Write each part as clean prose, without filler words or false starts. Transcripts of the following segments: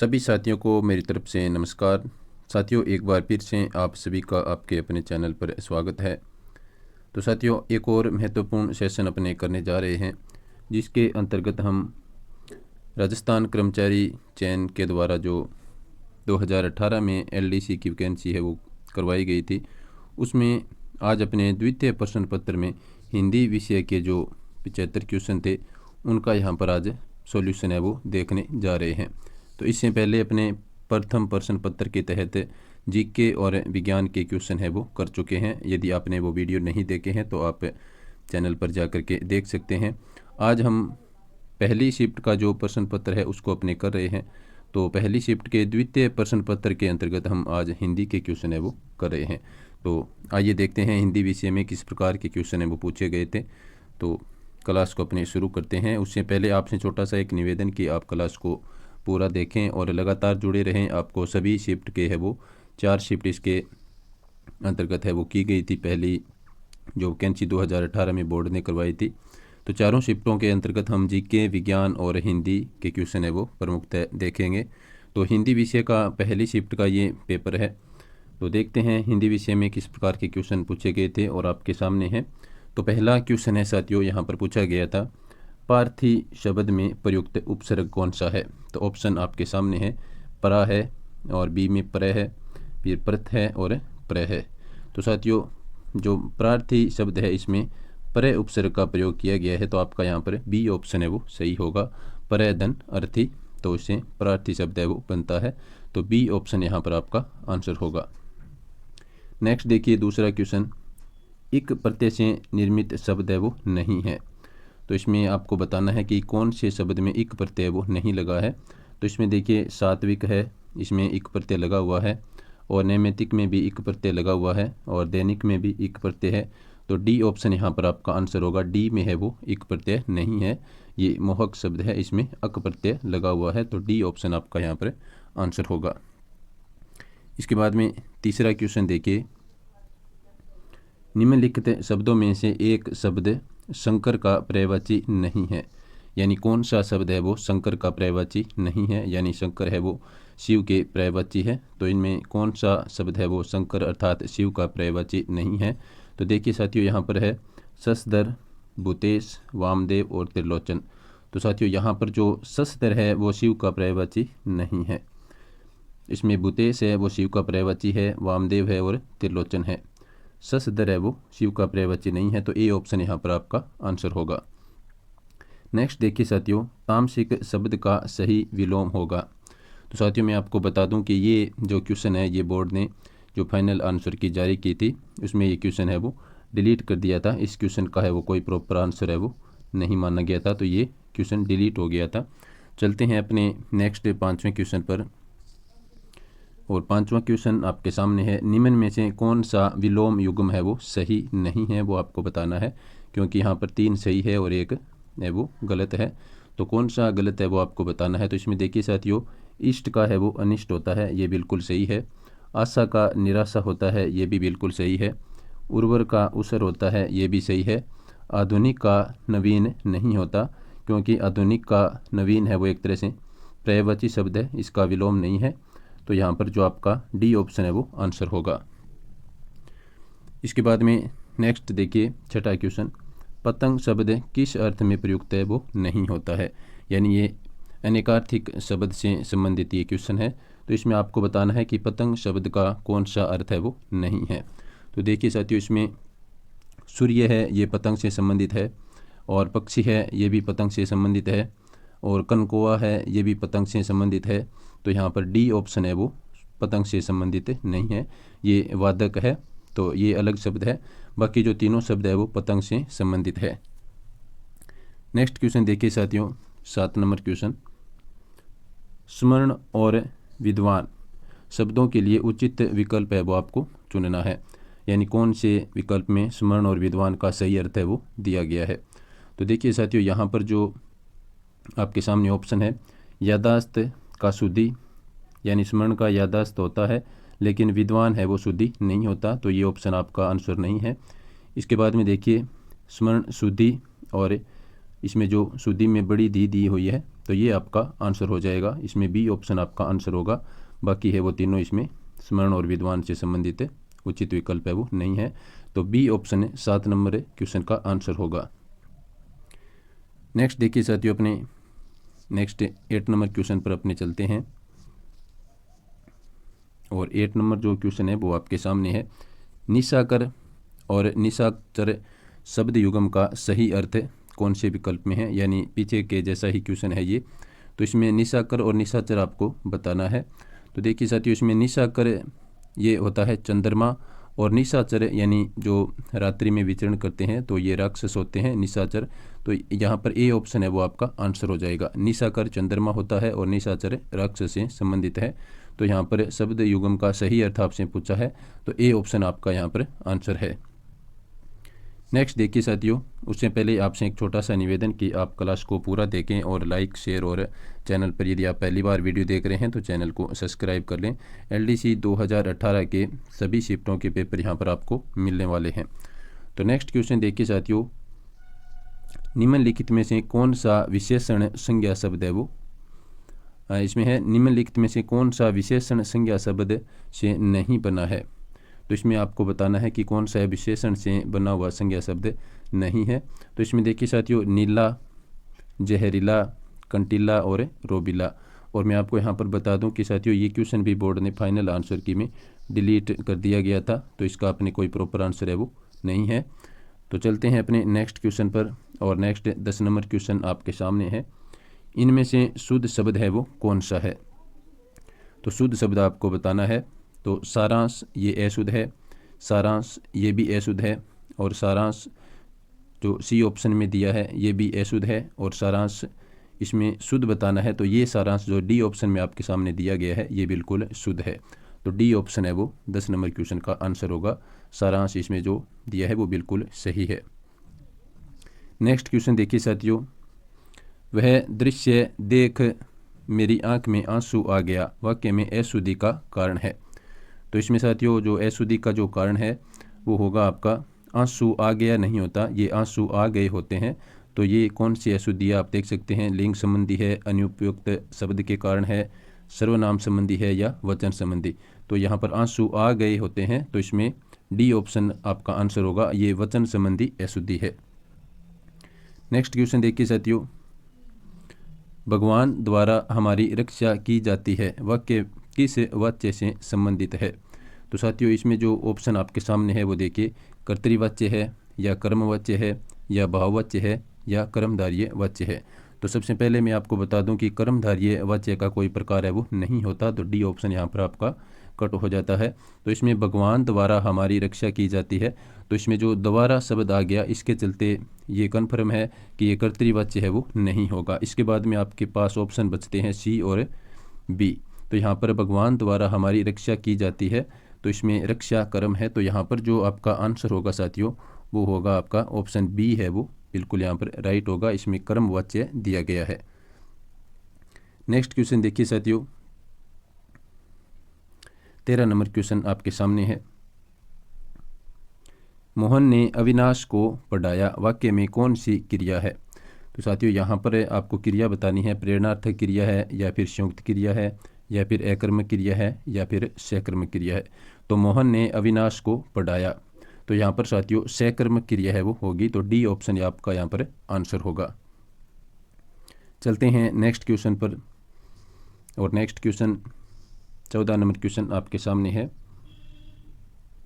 सभी साथियों को मेरी तरफ से नमस्कार। साथियों, एक बार फिर से आप सभी का आपके अपने चैनल पर स्वागत है। तो साथियों, एक और महत्वपूर्ण सेशन अपने करने जा रहे हैं, जिसके अंतर्गत हम राजस्थान कर्मचारी चयन के द्वारा जो 2018 में एलडीसी की वैकेंसी है वो करवाई गई थी, उसमें आज अपने द्वितीय प्रश्न पत्र में हिंदी विषय के जो 75 क्वेश्चन थे उनका यहाँ पर आज सॉल्यूशन है वो देखने जा रहे हैं। तो इससे पहले अपने प्रथम प्रश्न पत्र के तहत जीके और विज्ञान के क्वेश्चन है वो कर चुके हैं। यदि आपने वो वीडियो नहीं देखे हैं तो आप चैनल पर जा कर के देख सकते हैं। आज हम पहली शिफ्ट का जो प्रश्न पत्र है उसको अपने कर रहे हैं। तो पहली शिफ्ट के द्वितीय प्रश्न पत्र के अंतर्गत हम आज हिंदी के क्वेश्चन है वो कर रहे हैं। तो आइए देखते हैं हिंदी विषय में किस प्रकार के क्वेश्चन है वो पूछे गए थे। तो क्लास को अपने शुरू करते हैं। उससे पहले आपसे छोटा सा एक निवेदन कि आप क्लास को पूरा देखें और लगातार जुड़े रहें। आपको सभी शिफ्ट के है वो 4 शिफ्ट इसके अंतर्गत है वो की गई थी। पहली जो वैकेंसी 2018 में बोर्ड ने करवाई थी, तो चारों शिफ्टों के अंतर्गत हम जीके, विज्ञान और हिंदी के क्वेश्चन है वो प्रमुखतः देखेंगे। तो हिंदी विषय का पहली शिफ्ट का ये पेपर है। तो देखते हैं हिंदी विषय में किस प्रकार के क्वेश्चन पूछे गए थे और आपके सामने हैं। तो पहला क्वेश्चन है साथियों, यहाँ पर पूछा गया था, पार्थी शब्द में प्रयुक्त उपसर्ग कौन सा है। तो ऑप्शन आपके सामने है, परा है और बी में प्रय है, फिर प्रथ है और प्रय है। तो साथियों, जो प्रार्थी शब्द है इसमें प्रय उपसर्ग का प्रयोग किया गया है, तो आपका यहाँ पर बी ऑप्शन है वो सही होगा, प्रय धन अर्थी। तो इससे प्रार्थी शब्द है वो बनता है। तो बी ऑप्शन यहाँ पर आपका आंसर होगा। नेक्स्ट देखिए दूसरा क्वेश्चन, इक प्रत्यय से निर्मित शब्द है वो नहीं है। तो इसमें आपको बताना है कि कौन से शब्द में इक प्रत्यय वो नहीं लगा है। तो इसमें देखिए सात्विक है, इसमें इक प्रत्यय लगा हुआ है, और नैमित्तिक में भी इक प्रत्यय लगा हुआ है, और दैनिक में भी इक प्रत्यय है। तो डी ऑप्शन यहाँ पर आपका आंसर होगा। डी में है वो इक प्रत्यय नहीं है, ये मोहक शब्द है, इसमें अक प्रत्यय लगा हुआ है। तो डी ऑप्शन आपका यहाँ पर आंसर होगा। इसके बाद में तीसरा क्वेश्चन देखिए, निम्नलिखित शब्दों में से एक शब्द शंकर का पर्यायवाची नहीं है। यानी कौन सा शब्द है वो शंकर का पर्यायवाची नहीं है, यानी शंकर है वो शिव के पर्यायवाची है। तो इनमें कौन सा शब्द है वो शंकर अर्थात शिव का पर्यायवाची नहीं है। तो देखिए साथियों, यहाँ पर है शशधर, भूतेश, वामदेव और त्रिलोचन। तो साथियों, यहाँ पर जो शशधर है वो शिव का पर्यायवाची नहीं है। इसमें भूतेश है वो शिव का पर्यायवाची है, वामदेव है और त्रिलोचन है। शशधर है वो शिव का पर्यायवाची नहीं है। तो ए ऑप्शन यहाँ पर आपका आंसर होगा। नेक्स्ट देखिए साथियों, तामसिक शब्द का सही विलोम होगा। तो साथियों, मैं आपको बता दूं कि ये जो क्वेश्चन है ये बोर्ड ने जो फाइनल आंसर की जारी की थी उसमें ये क्वेश्चन है वो डिलीट कर दिया था। इस क्वेश्चन का है वो कोई प्रॉपर आंसर है वो नहीं माना गया था, तो ये क्वेश्चन डिलीट हो गया था। चलते हैं अपने नेक्स्ट 5वें क्वेश्चन पर। और 5वां क्वेश्चन आपके सामने है, निम्न में से कौन सा विलोम युग्म है वो सही नहीं है, वो आपको बताना है। क्योंकि यहाँ पर 3 सही है और एक है वो गलत है। तो कौन सा गलत है वो आपको बताना है। तो इसमें देखिए साथियों, इष्ट का है वो अनिष्ट होता है, ये बिल्कुल सही है। आशा का निराशा होता है, ये भी बिल्कुल सही है। उर्वर का उसर होता है, ये भी सही है। आधुनिक का नवीन नहीं होता, क्योंकि आधुनिक का नवीन है वो एक तरह से पर्यायवाची शब्द है, इसका विलोम नहीं है। तो यहाँ पर जो आपका डी ऑप्शन है वो आंसर होगा। इसके बाद में नेक्स्ट देखिए 6वां क्वेश्चन, पतंग शब्द किस अर्थ में प्रयुक्त है वो नहीं होता है। यानी ये अनेकार्थिक शब्द से संबंधित ये क्वेश्चन है। तो इसमें आपको बताना है कि पतंग शब्द का कौन सा अर्थ है वो नहीं है। तो देखिए साथियों, इसमें सूर्य है ये पतंग से संबंधित है, और पक्षी है ये भी पतंग से संबंधित है, और कनकोआ है ये भी पतंग से संबंधित है। तो यहाँ पर डी ऑप्शन है वो पतंग से संबंधित नहीं है, ये वादक है, तो ये अलग शब्द है। बाकी जो तीनों शब्द है वो पतंग से संबंधित है। नेक्स्ट क्वेश्चन देखिए साथियों, 7 नंबर क्वेश्चन, स्मरण और विद्वान शब्दों के लिए उचित विकल्प है वो आपको चुनना है। यानी कौन से विकल्प में स्मरण और विद्वान का सही अर्थ है वो दिया गया है। तो देखिए साथियों, यहाँ पर जो आपके सामने ऑप्शन है, यादाश्त का शुद्धि, यानी स्मरण का यादाश्त होता है लेकिन विद्वान है वो शुद्धि नहीं होता। तो ये ऑप्शन आपका आंसर नहीं है। इसके बाद में देखिए स्मरण शुद्धि, और इसमें जो शुद्धि में बड़ी दी हुई है, तो ये आपका आंसर हो जाएगा। इसमें बी ऑप्शन आपका आंसर होगा। बाकी है वो तीनों इसमें स्मरण और विद्वान से संबंधित उचित विकल्प है वो नहीं है। तो बी ऑप्शन 7 नंबर क्वेश्चन का आंसर होगा। नेक्स्ट देखिए साथियों, अपने नेक्स्ट 8 नंबर क्वेश्चन पर अपने चलते हैं। और 8 नंबर जो क्वेश्चन है वो आपके सामने है। निशाकर और निशाचर शब्द युगम का सही अर्थ कौन से विकल्प में है, यानी पीछे के जैसा ही क्वेश्चन है ये। तो इसमें निशाकर और निशाचर आपको बताना है। तो देखिए साथियों, इसमें निशाकर ये होता है चंद्रमा, और निशाचर यानी जो रात्रि में विचरण करते हैं तो ये राक्षस होते हैं निशाचर। तो यहाँ पर ए ऑप्शन है वो आपका आंसर हो जाएगा। निशाकर चंद्रमा होता है और निशाचर राक्षस से संबंधित है। तो यहाँ पर शब्द युगम का सही अर्थ आपसे पूछा है, तो ए ऑप्शन आपका यहाँ पर आंसर है। नेक्स्ट देखिए साथियों, उससे पहले आपसे एक छोटा सा निवेदन कि आप क्लास को पूरा देखें और लाइक शेयर, और चैनल पर यदि आप पहली बार वीडियो देख रहे हैं तो चैनल को सब्सक्राइब कर लें। एलडीसी 2018 के सभी शिफ्टों के पेपर यहाँ पर आपको मिलने वाले हैं। तो नेक्स्ट क्वेश्चन देखिए साथियों, निम्नलिखित में से कौन सा विशेषण संज्ञा शब्द है वो, इसमें है निम्नलिखित में से कौन सा विशेषण संज्ञा शब्द से नहीं बना है। तो इसमें आपको बताना है कि कौन सा विशेषण से बना हुआ संज्ञा शब्द नहीं है। तो इसमें देखिए साथियों, नीला, जहरीला, कंटीला और रोबीला। और मैं आपको यहाँ पर बता दूं कि साथियों ये क्वेश्चन भी बोर्ड ने फाइनल आंसर की में डिलीट कर दिया गया था, तो इसका अपने कोई प्रॉपर आंसर है वो नहीं है। तो चलते हैं अपने नेक्स्ट क्वेश्चन पर। और नेक्स्ट 10 नंबर क्वेश्चन आपके सामने है। इनमें से शुद्ध शब्द है वो कौन सा है। तो शुद्ध शब्द आपको बताना है। तो सारांश ये अशुद्ध है, सारांश ये भी अशुद्ध है, और सारांश जो सी ऑप्शन में दिया है ये भी अशुद्ध है, और सारांश इसमें शुद्ध बताना है। तो ये सारांश जो डी ऑप्शन में आपके सामने दिया गया है ये बिल्कुल शुद्ध है। तो डी ऑप्शन है वो 10 नंबर क्वेश्चन का आंसर होगा। सारांश इसमें जो दिया है वो बिल्कुल सही है। नेक्स्ट क्वेश्चन देखिए साथियों, वह दृश्य देख मेरी आंख में आंसू आ गया वाक्य में अशुद्धि का कारण है। तो इसमें साथियों जो अशुद्धि का जो कारण है वो होगा आपका आंसू आ गया नहीं होता, ये आंसू आ गए होते हैं। तो ये कौन सी अशुद्धि है आप देख सकते हैं, लिंग संबंधी है, अनुपयुक्त शब्द के कारण है, सर्वनाम संबंधी है, या वचन संबंधी। तो यहाँ पर आंसू आ गए होते हैं, तो इसमें डी ऑप्शन आपका आंसर होगा, ये वचन संबंधी अशुद्धि है। नेक्स्ट क्वेश्चन देखिए साथियों, भगवान द्वारा हमारी रक्षा की जाती है वाक्य किस वाच्य से संबंधित है। तो साथियों इसमें जो ऑप्शन आपके सामने है वो देखिए, कर्तृवाच्य है, या कर्मवाच्य है, या भाववाच्य है, या कर्मधारय वाच्य है। तो सबसे पहले मैं आपको बता दूं कि कर्मधारय वाच्य का कोई प्रकार है वो नहीं होता, तो डी ऑप्शन यहाँ पर आपका कट हो जाता है। तो इसमें भगवान द्वारा हमारी रक्षा की जाती है, तो इसमें जो द्वारा शब्द आ गया इसके चलते ये कन्फर्म है कि ये कर्तृवाच्य है वो नहीं होगा। इसके बाद में आपके पास ऑप्शन बचते हैं सी और बी। तो यहाँ पर भगवान द्वारा हमारी रक्षा की जाती है, तो इसमें रक्षा कर्म है, तो यहाँ पर जो आपका आंसर होगा साथियों वो होगा आपका ऑप्शन बी है वो बिल्कुल यहाँ पर राइट होगा, इसमें कर्म वाच्य दिया गया है। नेक्स्ट क्वेश्चन देखिए साथियों, 13 नंबर क्वेश्चन आपके सामने है। मोहन ने अविनाश को पढ़ाया वाक्य में कौन सी क्रिया है। तो साथियों यहाँ पर आपको क्रिया बतानी है, प्रेरणार्थक क्रिया है, या फिर संयुक्त क्रिया है, या फिर अकर्मक क्रिया है, या फिर सकर्मक क्रिया है। तो मोहन ने अविनाश को पढ़ाया, तो यहाँ पर साथियों सकर्मक क्रिया है वो होगी, तो डी ऑप्शन आपका यहाँ पर आंसर होगा। चलते हैं नेक्स्ट क्वेश्चन पर। और नेक्स्ट क्वेश्चन 14 नंबर क्वेश्चन आपके सामने है।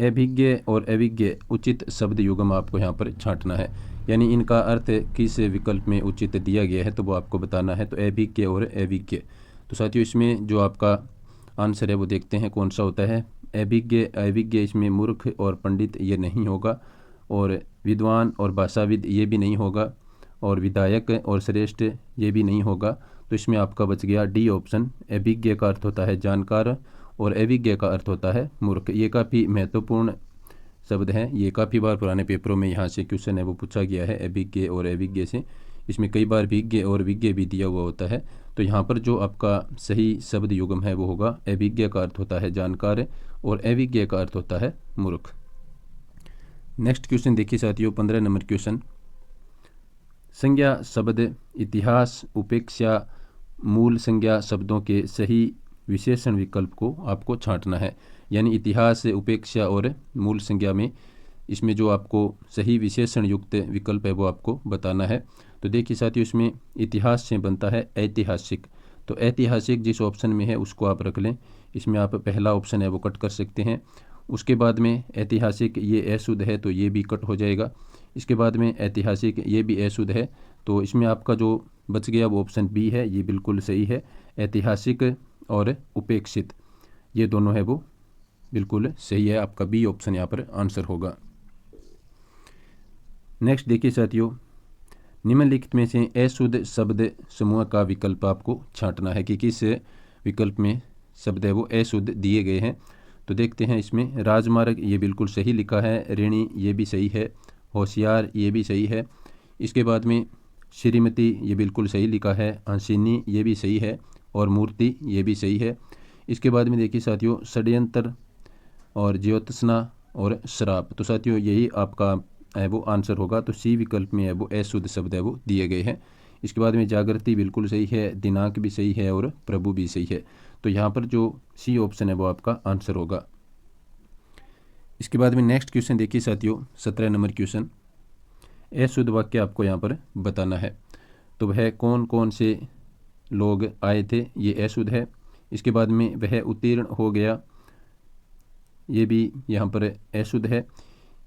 अभिज्ञ और अविज्ञ उचित शब्द युग्म आपको यहाँ पर छांटना है, यानी इनका अर्थ किस विकल्प में उचित दिया गया है तो वो आपको बताना है। तो अभिज्ञ और अविज्ञ, तो साथियों इसमें जो आपका आंसर है वो देखते हैं कौन सा होता है। अभिज्ञ अविज्ञ, इसमें मूर्ख और पंडित ये नहीं होगा, और विद्वान और भाषाविद ये भी नहीं होगा, और विधायक और श्रेष्ठ ये भी नहीं होगा। तो इसमें आपका बच गया डी ऑप्शन। अभिज्ञ का अर्थ होता है जानकार, और अविज्ञ का अर्थ होता है मूर्ख। ये काफ़ी महत्वपूर्ण शब्द हैं, ये काफ़ी बार पुराने पेपरों में यहाँ से क्वेश्चन है वो पूछा गया है अभिज्ञ और अविज्ञ से। इसमें कई बार विज्ञ और विज्ञ भी दिया हुआ होता है। तो यहाँ पर जो आपका सही शब्द युग्म है वो होगा, अभिज्ञ का अर्थ होता है जानकार, और अविज्ञ का अर्थ होता है मूर्ख। नेक्स्ट क्वेश्चन देखिए साथियों, 15 नंबर क्वेश्चन। संज्ञा शब्द इतिहास, उपेक्षा, मूल संज्ञा शब्दों के सही विशेषण विकल्प को आपको छांटना है। यानी इतिहास, उपेक्षा और मूल संज्ञा में इसमें जो आपको सही विशेषण युक्त विकल्प है वो आपको बताना है। तो देखिए साथियों, इसमें इतिहास से बनता है ऐतिहासिक। तो ऐतिहासिक जिस ऑप्शन में है उसको आप रख लें। इसमें आप पहला ऑप्शन है वो कट कर सकते हैं। उसके बाद में ऐतिहासिक ये अशुद्ध है तो ये भी कट हो जाएगा। इसके बाद में ऐतिहासिक ये भी अशुद्ध है, तो इसमें आपका जो बच गया वो ऑप्शन बी है, ये बिल्कुल सही है। ऐतिहासिक और उपेक्षित ये दोनों है वो बिल्कुल सही है। आपका बी ऑप्शन यहाँ पर आंसर होगा। नेक्स्ट देखिए साथियों, निम्नलिखित में से अशुद्ध शब्द समूह का विकल्प आपको छांटना है कि किस विकल्प में शब्द है वो अशुद्ध दिए गए हैं। तो देखते हैं, इसमें राजमार्ग ये बिल्कुल सही लिखा है, ऋणी ये भी सही है, होशियार ये भी सही है। इसके बाद में श्रीमती ये बिल्कुल सही लिखा है, हंसिनी ये भी सही है और मूर्ति ये भी सही है। इसके बाद में देखिए साथियों, षड्यंत्र और ज्योत्सना और श्राप, तो साथियों यही आपका है वो आंसर होगा। तो सी विकल्प में है वो अशुद्ध शब्द है वो दिए गए हैं। इसके बाद में जागृति बिल्कुल सही है, दिनांक भी सही है और प्रभु भी सही है। तो यहाँ पर जो सी ऑप्शन है वो आपका आंसर होगा। इसके बाद में नेक्स्ट क्वेश्चन देखिए साथियों, 17 नंबर क्वेश्चन। अशुद्ध वाक्य आपको यहाँ पर बताना है। तो वह कौन कौन से लोग आए थे, ये अशुद्ध है। इसके बाद में वह उत्तीर्ण हो गया, ये भी यहाँ पर अशुद्ध है।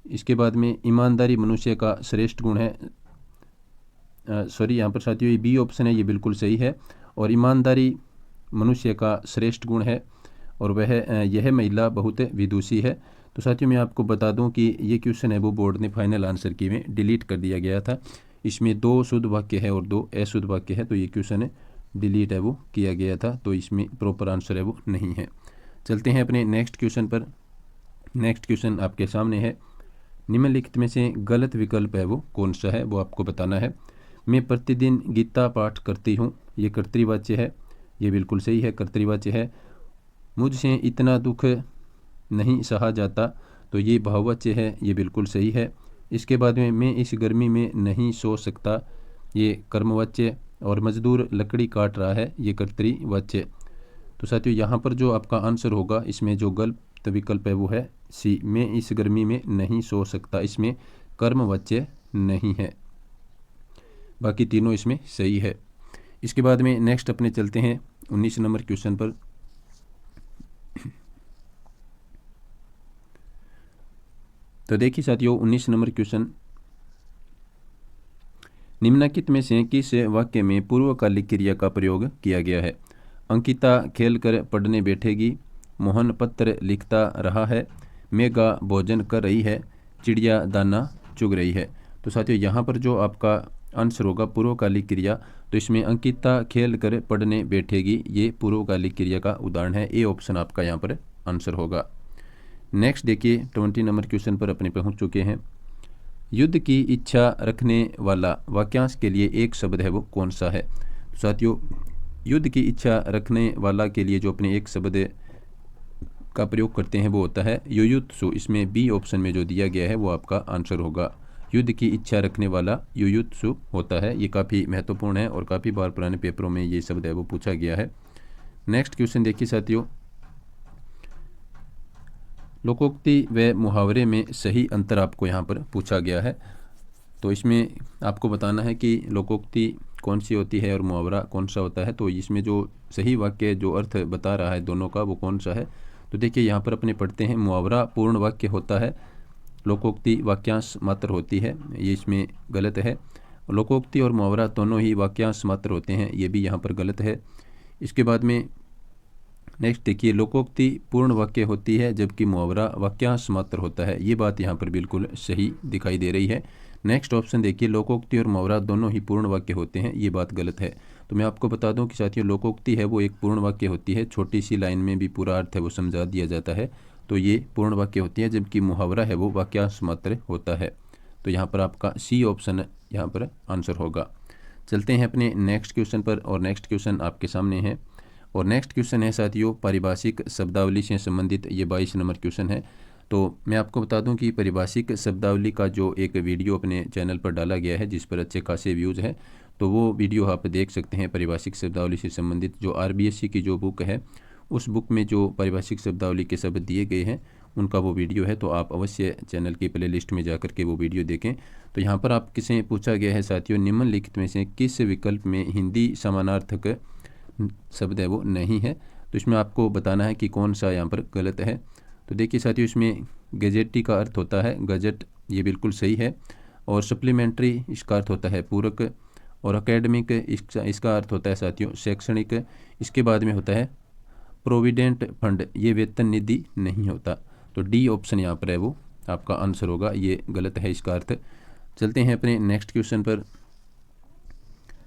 इसके बाद में ईमानदारी मनुष्य का श्रेष्ठ गुण है, यहाँ पर साथियों ये बी ऑप्शन है, ये बिल्कुल सही है। और ईमानदारी मनुष्य का श्रेष्ठ गुण है और वह यह महिला बहुत विदुषी है। तो साथियों मैं आपको बता दूं कि ये क्वेश्चन है वो बोर्ड ने फाइनल आंसर की में डिलीट कर दिया गया था। इसमें 2 शुद्ध वाक्य है और 2 अशुद्ध वाक्य है, तो ये क्वेश्चन डिलीट है वो किया गया था, तो इसमें प्रॉपर आंसर है वो नहीं है। चलते हैं अपने नेक्स्ट क्वेश्चन पर। नेक्स्ट क्वेश्चन आपके सामने है, निम्नलिखित में से गलत विकल्प है वो कौन सा है, वो आपको बताना है। मैं प्रतिदिन गीता पाठ करती हूँ, ये कर्तृवाच्य है, ये बिल्कुल सही है, कर्तृवाच्य है। मुझसे इतना दुख नहीं सहा जाता, तो ये भाववाच्य है, ये बिल्कुल सही है। इसके बाद में मैं इस गर्मी में नहीं सो सकता, ये कर्मवाच्य। और मजदूर लकड़ी काट रहा है, ये कर्तृवाच्य। तो साथियों यहाँ पर जो आपका आंसर होगा, इसमें जो गलत विकल्प है वो है सी, मैं इस गर्मी में नहीं सो सकता, इसमें कर्मवाच्य नहीं है। बाकी तीनों इसमें सही है। इसके बाद में नेक्स्ट अपने चलते हैं 19 नंबर क्वेश्चन पर। तो देखिए साथियों 19 नंबर क्वेश्चन, निम्नलिखित में से किस वाक्य में पूर्वकालिक क्रिया का प्रयोग किया गया है। अंकिता खेलकर पढ़ने बैठेगी, मोहन पत्र लिखता रहा है, मेघा भोजन कर रही है, चिड़िया दाना चुग रही है। तो साथियों यहाँ पर जो आपका आंसर होगा पूर्वकालिक क्रिया, तो इसमें अंकिता खेल कर पढ़ने बैठेगी, ये पूर्वकालिक क्रिया का उदाहरण है। ए ऑप्शन आपका यहाँ पर आंसर होगा। नेक्स्ट देखिए 20 नंबर क्वेश्चन पर अपने पहुँच चुके हैं। युद्ध की इच्छा रखने वाला वाक्यांश के लिए एक शब्द है वो कौन सा है। तो साथियों युद्ध की इच्छा रखने वाला के लिए जो अपने एक शब्द का प्रयोग करते हैं वो होता है युयुत्सु। इसमें बी ऑप्शन में जो दिया गया है वो आपका आंसर होगा। युद्ध की इच्छा रखने वाला युयुत्सु होता है। ये काफ़ी महत्वपूर्ण है और काफ़ी बार पुराने पेपरों में ये शब्द है वो पूछा गया है। नेक्स्ट क्वेश्चन देखिए साथियों, लोकोक्ति व मुहावरे में सही अंतर आपको यहाँ पर पूछा गया है। तो इसमें आपको बताना है कि लोकोक्ति कौन सी होती है और मुहावरा कौन सा होता है। तो इसमें जो सही वाक्य जो अर्थ बता रहा है दोनों का वो कौन सा है। तो देखिए यहाँ पर अपने पढ़ते हैं, मुहावरा पूर्ण वाक्य होता है, लोकोक्ति वाक्यांश मात्र होती है, ये इसमें गलत है। लोकोक्ति और मुहावरा दोनों ही वाक्यांश मात्र होते हैं, ये भी यहाँ पर गलत है। इसके बाद में नेक्स्ट देखिए, लोकोक्ति पूर्ण वाक्य होती है जबकि मुहावरा वाक्यांश मात्र होता है, ये बात यहाँ पर बिल्कुल सही दिखाई दे रही है। नेक्स्ट ऑप्शन देखिए, लोकोक्ति और मुहावरा दोनों ही पूर्ण वाक्य होते हैं, ये बात गलत है। तो मैं आपको बता दूं कि साथियों लोकोक्ति है वो एक पूर्ण वाक्य होती है, छोटी सी लाइन में भी पूरा अर्थ है वो समझा दिया जाता है, तो ये पूर्ण वाक्य होती है। जबकि मुहावरा है वो वाक्यांश मात्र होता है। तो यहाँ पर आपका सी ऑप्शन यहाँ पर आंसर होगा। चलते हैं अपने नेक्स्ट क्वेश्चन पर, और नेक्स्ट क्वेश्चन आपके सामने है। और नेक्स्ट क्वेश्चन है साथियों पारिभाषिक शब्दावली से संबंधित, ये 22 नंबर क्वेश्चन है। तो मैं आपको बता दूं कि पारिभाषिक शब्दावली का जो एक वीडियो अपने चैनल पर डाला गया है जिस पर अच्छे खासे व्यूज़ हैं, तो वो वीडियो आप देख सकते हैं परिभाषिक शब्दावली से संबंधित। जो RBSC की जो बुक है उस बुक में जो परिभाषिक शब्दावली के शब्द दिए गए हैं उनका वो वीडियो है, तो आप अवश्य चैनल की प्लेलिस्ट में जाकर के वो वीडियो देखें। तो यहाँ पर आप किसे पूछा गया है साथियों, निम्नलिखित में से किस विकल्प में हिंदी समानार्थक शब्द है वो नहीं है। तो इसमें आपको बताना है कि कौन सा यहाँ पर गलत है। तो देखिए साथियों, इसमें गजेटी का अर्थ होता है गजट, ये बिल्कुल सही है। और सप्लीमेंट्री इसका अर्थ होता है पूरक। और अकेडमिक इसका अर्थ होता है साथियों शैक्षणिक। इसके बाद में होता है प्रोविडेंट फंड, ये वेतन निधि नहीं होता। तो डी ऑप्शन यहाँ पर है वो आपका आंसर होगा, ये गलत है इसका अर्थ। चलते हैं अपने नेक्स्ट क्वेश्चन पर।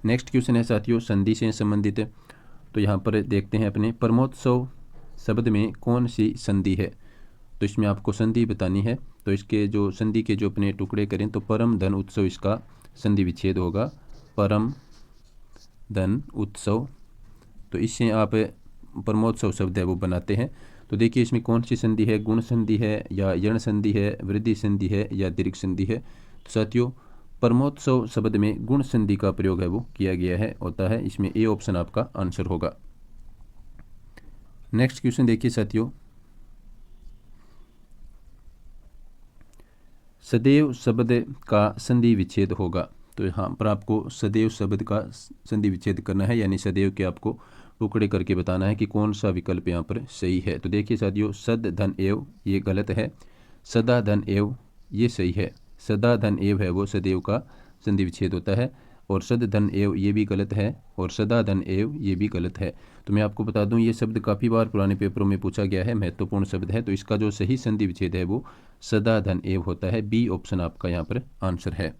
नेक्स्ट क्वेश्चन है साथियों संधि से संबंधित। तो यहाँ पर देखते हैं अपने परमोत्सव शब्द में कौन सी संधि है। तो इसमें आपको संधि बतानी है। तो इसके जो संधि के जो अपने टुकड़े करें तो परम धन उत्सव इसका संधि विच्छेद होगा, परम धन उत्सव। तो इससे आप परमोत्सव शब्द है वो बनाते हैं। तो देखिए इसमें कौन सी संधि है, गुण संधि है या यण संधि है, वृद्धि संधि है या दीर्घ संधि है। तो साथियों परमोत्सव शब्द में गुण संधि का प्रयोग है वो किया गया है होता है। इसमें ए ऑप्शन आपका आंसर होगा। नेक्स्ट क्वेश्चन देखिए साथियों, सदैव शब्द का संधि विच्छेद होगा। तो यहाँ पर आपको सदैव शब्द का संधि विच्छेद करना है, यानी सदैव के आपको टुकड़े करके बताना है कि कौन सा विकल्प यहाँ पर सही है। तो देखिए साथियों सद धन एव ये गलत है, सदा धन एव ये सही है। सदा धन एव है वो सदैव का संधि विच्छेद होता है। और सद धन एव ये भी गलत है, और सदा धन एव ये भी गलत है। तो मैं आपको बता दूं ये शब्द काफ़ी बार पुराने पेपरों में पूछा गया है, महत्वपूर्ण शब्द है। तो इसका जो सही संधि विच्छेद है वो सदा धन एव होता है, बी ऑप्शन आपका यहाँ पर आंसर है।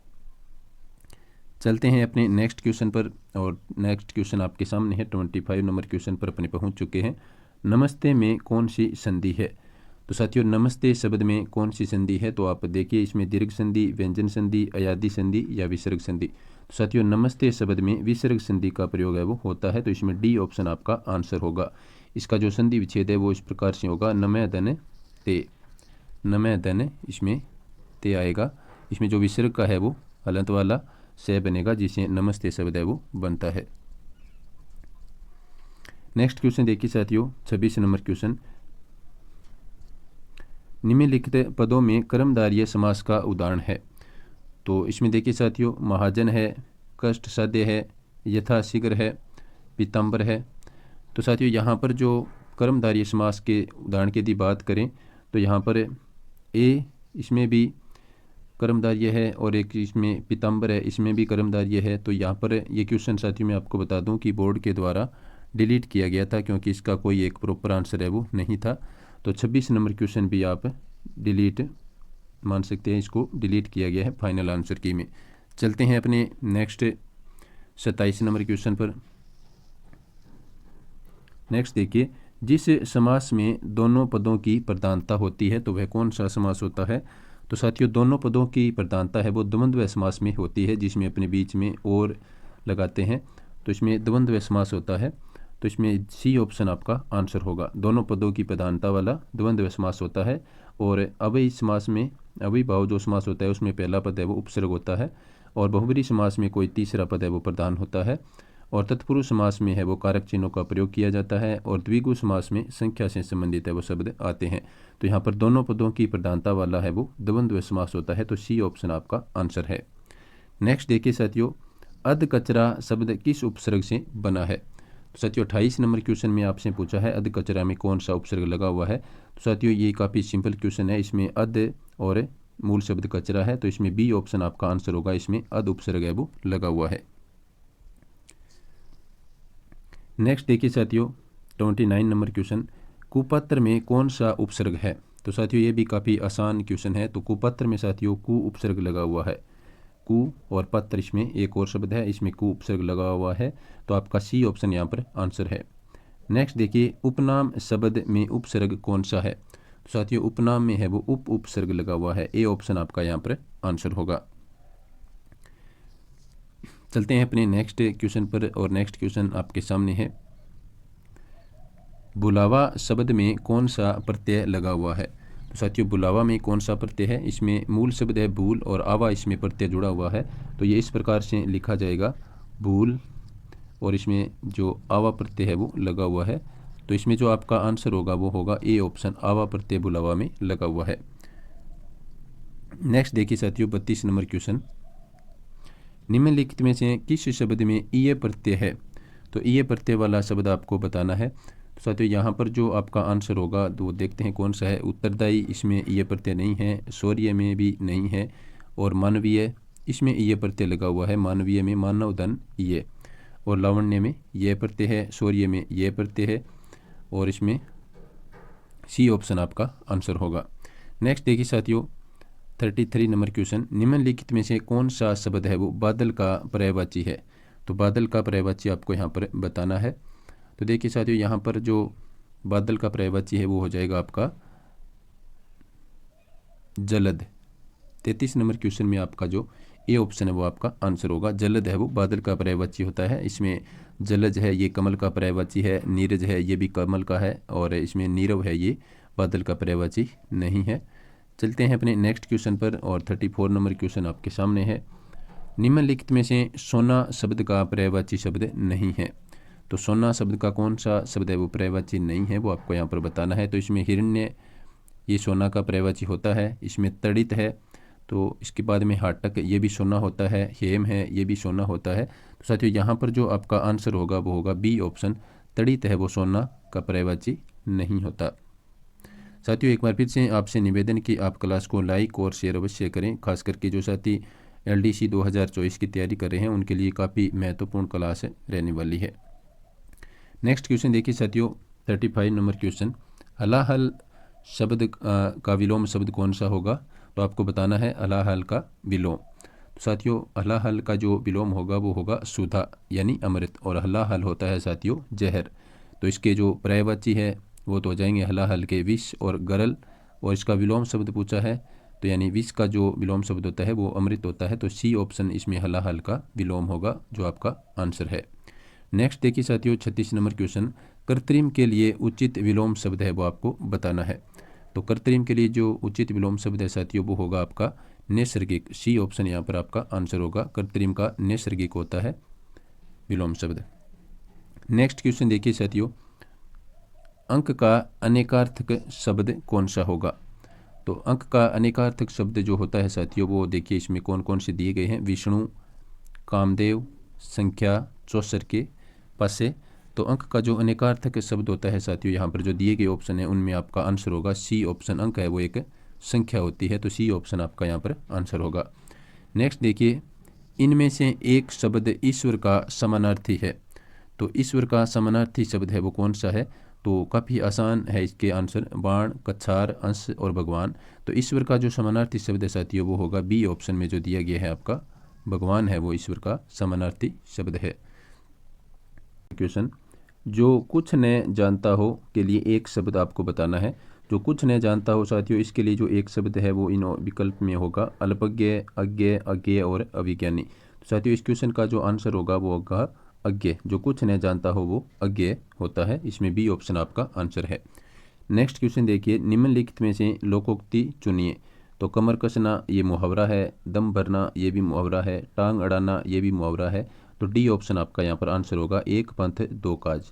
चलते हैं अपने नेक्स्ट क्वेश्चन पर। और नेक्स्ट क्वेश्चन आपके सामने है, 25 नंबर क्वेश्चन पर अपने पहुंच चुके हैं। नमस्ते में कौन सी संधि है। तो साथियों नमस्ते शब्द में कौन सी संधि है। तो आप देखिए इसमें दीर्घ संधि, व्यंजन संधि, अयादि संधि या विसर्ग संधि। तो साथियों नमस्ते शब्द में विसर्ग संधि का प्रयोग है वो होता है। तो इसमें डी ऑप्शन आपका आंसर होगा। इसका जो संधि विच्छेद है वो इस प्रकार से होगा, नमः धन ते, नमः धन इसमें ते आएगा। इसमें जो विसर्ग का है वो हलंत वाला से बनेगा, जिसे नमस्ते शब्द है वो बनता है। नेक्स्ट क्वेश्चन देखिए साथियों 26 नंबर क्वेश्चन, निम्नलिखित पदों में कर्मधारय समास का उदाहरण है। तो इसमें देखिए साथियों महाजन है, कष्ट साध्य है, यथाशीघ्र है, पीताम्बर है। तो साथियों यहाँ पर जो कर्मधारय समास के उदाहरण की यदि बात करें तो यहाँ पर ए इसमें भी कर्मधारय है और एक इसमें पीताम्बर है, इसमें भी कर्मधारय है। तो यहाँ पर ये क्वेश्चन साथियों मैं आपको बता दूं कि बोर्ड के द्वारा डिलीट किया गया था, क्योंकि इसका कोई एक प्रॉपर आंसर है वो नहीं था। तो 26 नंबर क्वेश्चन भी आप डिलीट मान सकते हैं, इसको डिलीट किया गया है फाइनल आंसर की में। चलते हैं अपने नेक्स्ट 27 नंबर क्वेश्चन पर। नेक्स्ट देखिए, जिस समास में दोनों पदों की प्रधानता होती है तो वह कौन सा समास होता है। तो साथियों दोनों पदों की प्रधानता है वो द्वंद्व समास में होती है, जिसमें अपने बीच में और लगाते हैं। तो इसमें द्वंद्व समास होता है। तो इसमें सी ऑप्शन आपका आंसर होगा। दोनों पदों की प्रधानता वाला द्वंद्व समास होता है। और अव्ययी समास में अव्ययीभाव जो समास होता है उसमें पहला पद है वो उपसर्ग होता है, और बहुब्रीहि समास में कोई तीसरा पद है वो प्रधान होता है, और तत्पुरुष समास में है वो कारक चिन्हों का प्रयोग किया जाता है, और द्विगु समास में संख्या से संबंधित है वो शब्द आते हैं। तो यहाँ पर दोनों पदों की प्रधानता वाला है वो द्वंद्व समास होता है। तो सी ऑप्शन आपका आंसर है। नेक्स्ट देखिए साथियों, अध कचरा शब्द किस उपसर्ग से बना है। तो साथियों 28 नंबर क्वेश्चन में आपसे पूछा है अध कचरा में कौन सा उपसर्ग लगा हुआ है। तो साथियों ये काफ़ी सिंपल क्वेश्चन है। इसमें अध और मूल शब्द कचरा है, तो इसमें बी ऑप्शन आपका आंसर होगा। इसमें अध उपसर्ग है वो लगा हुआ है। नेक्स्ट देखिए साथियों 29 नंबर क्वेश्चन, कुपत्र में कौन सा उपसर्ग है। तो साथियों ये भी काफ़ी आसान क्वेश्चन है। तो कुपत्र में साथियों कु उपसर्ग लगा हुआ है। कु और पत्र इसमें एक और शब्द है, इसमें कु उपसर्ग लगा हुआ है। तो आपका सी ऑप्शन यहाँ पर आंसर है। नेक्स्ट देखिए, उपनाम शब्द में उपसर्ग कौन सा है। तो साथियों उपनाम में है वो उप उपसर्ग लगा हुआ है। ए ऑप्शन आपका यहाँ पर आंसर होगा। चलते हैं अपने नेक्स्ट क्वेश्चन पर। और नेक्स्ट क्वेश्चन आपके सामने है, बुलावा शब्द में कौन सा प्रत्यय लगा हुआ है। तो साथियों बुलावा में कौन सा प्रत्यय है। इसमें मूल शब्द है भूल और आवा इसमें प्रत्यय जुड़ा हुआ है। तो ये इस प्रकार से लिखा जाएगा, भूल, और इसमें जो आवा प्रत्यय है वो लगा हुआ है। तो इसमें जो आपका आंसर होगा वो होगा ए ऑप्शन, आवा प्रत्यय बुलावा में लगा हुआ है। नेक्स्ट देखिए साथियों 32 नंबर क्वेश्चन, निम्नलिखित में से किस शब्द में ईय प्रत्यय है? तो ईय प्रत्यय वाला शब्द आपको बताना है। तो साथियों यहाँ पर जो आपका आंसर होगा तो देखते हैं कौन सा है। उत्तरदायी, इसमें ईय प्रत्यय नहीं है, शौर्य में भी नहीं है, और मानवीय, इसमें ईय प्रत्यय लगा हुआ है। मानवीय में मानव धन ईय, और लावण्य में ये प्रत्यय है, शौर्य में ये प्रत्यय है, और इसमें सी ऑप्शन आपका आंसर होगा। नेक्स्ट देखिए साथियों 33 नंबर क्वेश्चन, निम्नलिखित में से कौन सा शब्द है वो बादल का पर्यायवाची है? तो बादल का पर्यायवाची आपको यहाँ पर बताना है। तो देखिए साथियों यहाँ पर जो बादल का पर्यायवाची है वो हो जाएगा आपका जलद। 33 नंबर क्वेश्चन में आपका जो ए ऑप्शन है वो आपका आंसर होगा। जलद है वो बादल का पर्यायवाची होता है। इसमें जलज है ये कमल का पर्यायवाची है, नीरज है ये भी कमल का है, और इसमें नीरव है ये बादल का पर्यायवाची नहीं है। चलते हैं अपने नेक्स्ट क्वेश्चन पर, और 34 नंबर क्वेश्चन आपके सामने है। निम्नलिखित में से सोना शब्द का पर्यायवाची शब्द नहीं है। तो सोना शब्द का कौन सा शब्द है वो पर्यायवाची नहीं है, वो आपको यहाँ पर बताना है। तो इसमें हिरण्य ये सोना का पर्यायवाची होता है। इसमें तड़ित है, तो इसके बाद में हाटक ये भी सोना होता है। हेम है ये भी सोना होता है। तो साथियों यहाँ पर जो आपका आंसर होगा वो होगा बी ऑप्शन, तड़ित है वो सोना का पर्यायवाची नहीं होता। साथियों एक बार फिर से आपसे निवेदन कि आप क्लास को लाइक और शेयर अवश्य करें। खास करके जो साथी LDC 2024 की तैयारी कर रहे हैं उनके लिए काफ़ी महत्वपूर्ण क्लास रहने वाली है। नेक्स्ट क्वेश्चन देखिए साथियों 35 नंबर क्वेश्चन, हलाहल शब्द का विलोम शब्द कौन सा होगा? तो आपको बताना है हलाहल का विलोम। तो साथियों हलाहल का जो विलोम होगा वो होगा सुधा यानी अमृत, और हलाहल होता है साथियों जहर। तो इसके जो पर्यायवाची है वो तो हो जाएंगे हलाहल के विष और गरल, और इसका विलोम शब्द पूछा है तो यानी विष का जो विलोम शब्द होता है वो अमृत होता है। तो सी ऑप्शन इसमें हलाहल का विलोम होगा जो आपका आंसर है। नेक्स्ट देखिए साथियों 36 नंबर क्वेश्चन, कृत्रिम के लिए उचित विलोम शब्द है वो आपको बताना है। तो कृत्रिम के लिए जो उचित विलोम शब्द है साथियों वो होगा आपका नैसर्गिक। सी ऑप्शन यहाँ पर आपका आंसर होगा। कृत्रिम का नैसर्गिक होता है विलोम शब्द। नेक्स्ट क्वेश्चन देखिए साथियों, अंक का अनेकार्थक शब्द कौन सा होगा? तो अंक का अनेकार्थक शब्द जो होता है साथियों वो देखिए इसमें कौन कौन से दिए गए हैं। विष्णु, कामदेव, संख्या, 64 के पासे। तो अंक का जो अनेकार्थक शब्द होता है साथियों यहाँ पर जो दिए गए ऑप्शन है उनमें आपका आंसर होगा सी ऑप्शन। अंक है वो एक संख्या होती है, तो सी ऑप्शन आपका यहाँ पर आंसर होगा। नेक्स्ट देखिए, इनमें से एक शब्द ईश्वर का समानार्थी है। तो ईश्वर का समानार्थी शब्द है वो कौन सा है? तो काफ़ी आसान है इसके आंसर, बाण, कछार, अंश और भगवान। तो ईश्वर का जो समानार्थी शब्द है साथियों वो होगा बी ऑप्शन में जो दिया गया है आपका भगवान है वो ईश्वर का समानार्थी शब्द है। क्वेश्चन, जो कुछ न जानता हो के लिए एक शब्द आपको बताना है। जो कुछ न जानता हो साथियों इसके लिए जो एक शब्द है वो इन विकल्प में होगा अल्पज्ञ, अज्ञ, अज्ञेय और अविज्ञानी। तो साथियों इस क्वेश्चन का जो आंसर होगा वो होगा अज्ञेय। जो कुछ न जानता हो वो अज्ञेय होता है। इसमें बी ऑप्शन आपका आंसर है। नेक्स्ट क्वेश्चन देखिए, निम्नलिखित में से लोकोक्ति चुनिए। तो कमर कसना ये मुहावरा है, दम भरना ये भी मुहावरा है, टांग अड़ाना ये भी मुहावरा है। तो डी ऑप्शन आपका यहाँ पर आंसर होगा, एक पंथ दो काज,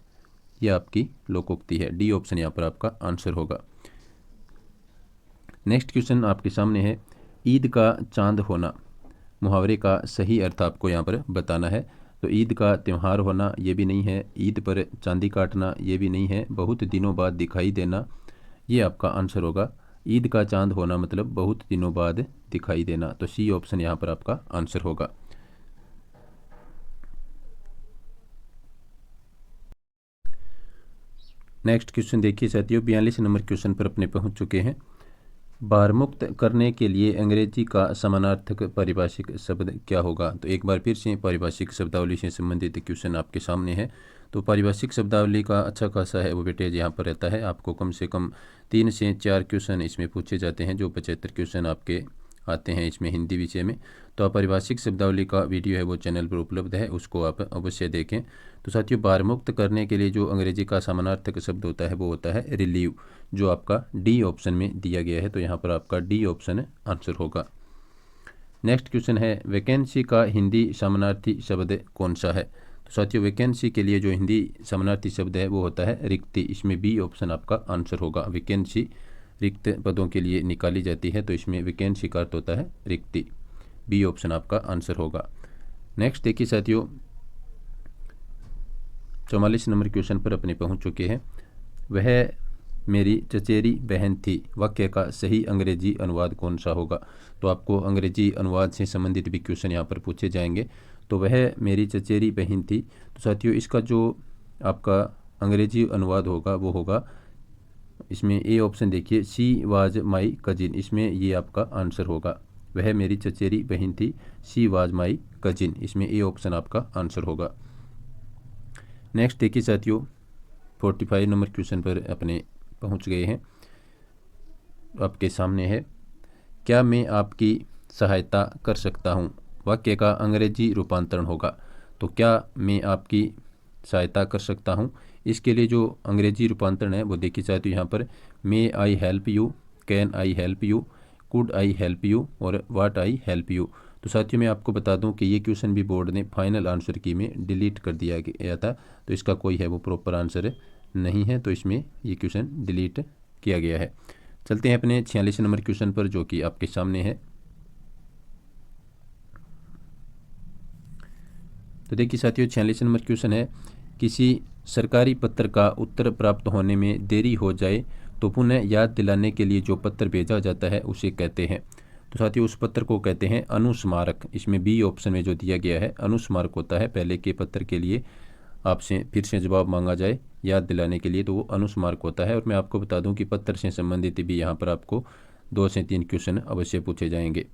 ये आपकी लोकोक्ति है। डी ऑप्शन यहाँ पर आपका आंसर होगा। नेक्स्ट क्वेश्चन आपके सामने है, ईद का चांद होना मुहावरे का सही अर्थ आपको यहाँ पर बताना है। तो ईद का त्यौहार होना ये भी नहीं है, ईद पर चांदी काटना ये भी नहीं है, बहुत दिनों बाद दिखाई देना ये आपका आंसर होगा। ईद का चांद होना मतलब बहुत दिनों बाद दिखाई देना। तो सी ऑप्शन यहाँ पर आपका आंसर होगा। नेक्स्ट क्वेश्चन देखिए साथियों 42 नंबर क्वेश्चन पर अपने पहुंच चुके हैं। भारमुक्त करने के लिए अंग्रेजी का समानार्थक पारिभाषिक शब्द क्या होगा? तो एक बार फिर से पारिभाषिक शब्दावली से संबंधित क्वेश्चन आपके सामने है। तो पारिभाषिक शब्दावली का अच्छा खासा है वो वेटेज यहाँ पर रहता है। आपको कम से कम 3 से 4 क्वेश्चन इसमें पूछे जाते हैं, जो 75 क्वेश्चन आपके आते हैं इसमें हिंदी विषय में। तो आप पारिभाषिक शब्दावली का वीडियो है वो चैनल पर उपलब्ध है, उसको आप अवश्य देखें। तो साथियों भारमुक्त करने के लिए जो अंग्रेजी का समानार्थक शब्द होता है वो होता है रिलीव, जो आपका डी ऑप्शन में दिया गया है। तो यहाँ पर आपका डी ऑप्शन आंसर होगा। नेक्स्ट क्वेश्चन है वैकेंसी का हिंदी समानार्थी शब्द कौन सा है। तो साथियों वैकेंसी के लिए जो हिंदी समानार्थी शब्द है वो होता है रिक्ति। इसमें बी ऑप्शन आपका आंसर होगा। वैकेंसी रिक्त पदों के लिए निकाली जाती है, तो इसमें वैकेंसी का अर्थ होता है रिक्ति। बी ऑप्शन आपका आंसर होगा। नेक्स्ट देखिए साथियों 44 नंबर क्वेश्चन पर अपने पहुंच चुके हैं। वह मेरी चचेरी बहन थी, वाक्य का सही अंग्रेजी अनुवाद कौन सा होगा। तो आपको अंग्रेजी अनुवाद से संबंधित भी क्वेश्चन यहाँ पर पूछे जाएंगे। तो वह मेरी चचेरी बहन थी, तो साथियों इसका जो आपका अंग्रेजी अनुवाद होगा वो होगा, इसमें ए ऑप्शन देखिए, शी वाज माई कजिन। इसमें ये आपका आंसर होगा। वह मेरी चचेरी बहन थी, शी वाज माई कजिन। इसमें ए ऑप्शन आपका आंसर होगा। नेक्स्ट देखिए साथियों 45 नंबर क्वेश्चन पर अपने पहुंच गए हैं। आपके सामने है, क्या मैं आपकी सहायता कर सकता हूं। वाक्य का अंग्रेजी रूपांतरण होगा। तो क्या मैं आपकी सहायता कर सकता हूं, इसके लिए जो अंग्रेजी रूपांतरण है वो देखिए साथियों यहाँ पर, may I help you, can I help you, could I help you और वाट आई हेल्प यू। तो साथियों मैं आपको बता दूं कि ये क्वेश्चन भी बोर्ड ने फाइनल आंसर की में डिलीट कर दिया गया था, तो इसका कोई है वो प्रॉपर आंसर नहीं है, तो इसमें ये क्वेश्चन डिलीट किया गया है। चलते हैं अपने 46 नंबर क्वेश्चन पर जो कि आपके सामने है। तो देखिए साथियों 46 नंबर क्वेश्चन है, किसी सरकारी पत्र का उत्तर प्राप्त होने में देरी हो जाए तो पुनः याद दिलाने के लिए जो पत्र भेजा जाता है उसे कहते हैं। तो साथियों उस पत्र को कहते हैं अनुस्मारक। इसमें बी ऑप्शन में जो दिया गया है अनुस्मारक होता है। पहले के पत्र के लिए आपसे फिर से जवाब मांगा जाए याद दिलाने के लिए तो वो अनुस्मारक होता है। और मैं आपको बता दूं कि पत्र से संबंधित भी यहाँ पर आपको 2 से 3 क्वेश्चन अवश्य पूछे जाएंगे।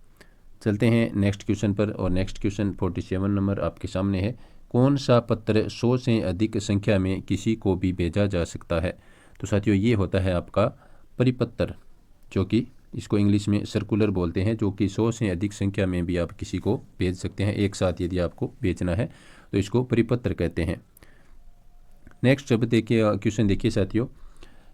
चलते हैं नेक्स्ट क्वेश्चन पर, और नेक्स्ट क्वेश्चन 47 नंबर आपके सामने है, कौन सा पत्र 100 से अधिक संख्या में किसी को भी भेजा जा सकता है। तो साथियों ये होता है आपका परिपत्र, जो कि इसको इंग्लिश में सर्कुलर बोलते हैं, जो कि 100 से अधिक संख्या में भी आप किसी को भेज सकते हैं। एक साथ यदि आपको भेजना है तो इसको परिपत्र कहते हैं। नेक्स्ट शब्द देखिए, क्वेश्चन देखिए साथियों,